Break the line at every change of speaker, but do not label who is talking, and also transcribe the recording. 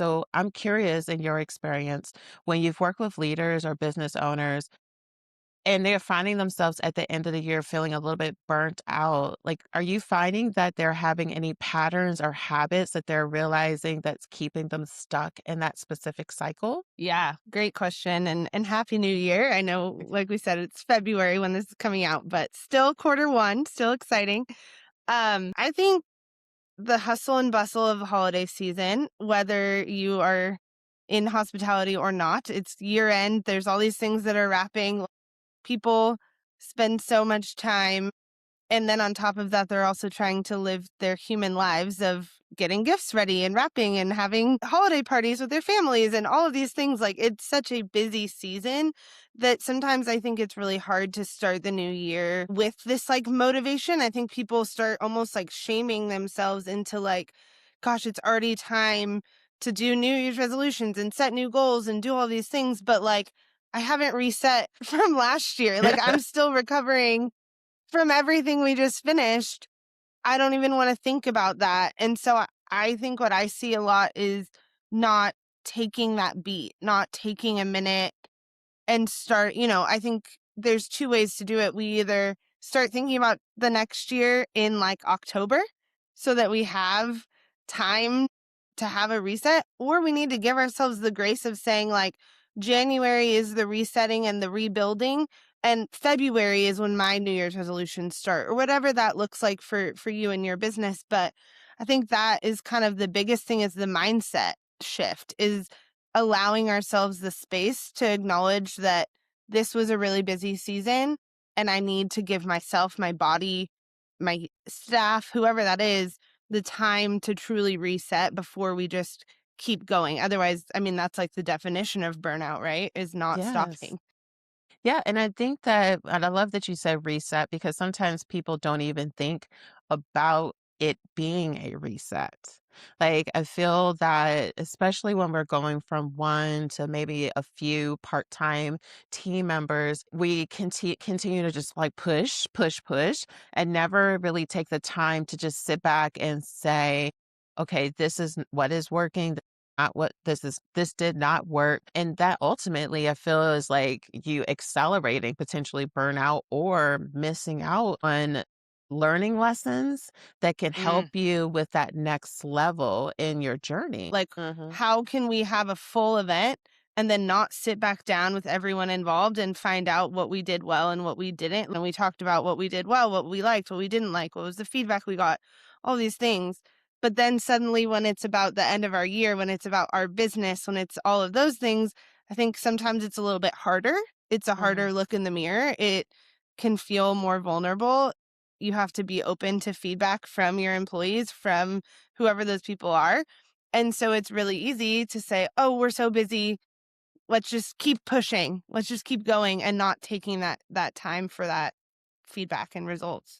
So I'm curious in your experience, when you've worked with leaders or business owners and they're finding themselves at the end of the year feeling a little bit burnt out, like, are you finding that they're having any patterns or habits that they're realizing that's keeping them stuck in that specific cycle?
Yeah, great question and happy new year. I know like we said it's February when this is coming out, but still quarter 1, still exciting. I think the hustle and bustle of the holiday season, whether you are in hospitality or not, it's year end, there's all these things that are wrapping. People spend so much time, and then on top of that, they're also trying to live their human lives of getting gifts ready and wrapping and having holiday parties with their families and all of these things. Like, it's such a busy season that sometimes I think it's really hard to start the new year with this like motivation. I think people start almost like shaming themselves into like, gosh, it's already time to do New Year's resolutions and set new goals and do all these things. But like, I haven't reset from last year. Like, I'm still recovering from everything we just finished. I don't even wanna think about that, and so I think what I see a lot is not taking that beat, not taking a minute and start, I think there's 2 ways to do it. We either start thinking about the next year in, like, October so that we have time to have a reset, or we need to give ourselves the grace of saying, like, January is the resetting and the rebuilding, and February is when my New Year's resolutions start, or whatever that looks like for you and your business. But I think that is kind of the biggest thing is the mindset shift, is allowing ourselves the space to acknowledge that this was a really busy season and I need to give myself, my body, my staff, whoever that is, the time to truly reset before we just keep going. Otherwise, I mean, that's like the definition of burnout, right? Is not
Yes.
stopping.
Yeah, and I think that and I love that you said reset because sometimes people don't even think about it being a reset. Like, I feel that especially when we're going from one to maybe a few part-time team members, we continue to just like push, push, push, and never really take the time to just sit back and say, okay, this is what is working, not what this did not work. And that ultimately I feel is like you accelerating potentially burnout or missing out on learning lessons that can help
Mm.
you with that next level in your journey.
Like,
Mhm.
how can we have a full event and then not sit back down with everyone involved and find out what we did well and what we didn't? And we talked about what we did well, what we liked, what we didn't like, what was the feedback we got, all these things. But then suddenly, when it's about the end of our year, when it's about our business, when it's all of those things, I think sometimes it's a little bit harder. It's a
Mhm.
harder look in the mirror. It can feel more vulnerable. You have to be open to feedback from your employees, from whoever those people are, and so it's really easy to say, "Oh, we're so busy. Let's just keep pushing. Let's just keep going," and not taking that time for that feedback and results.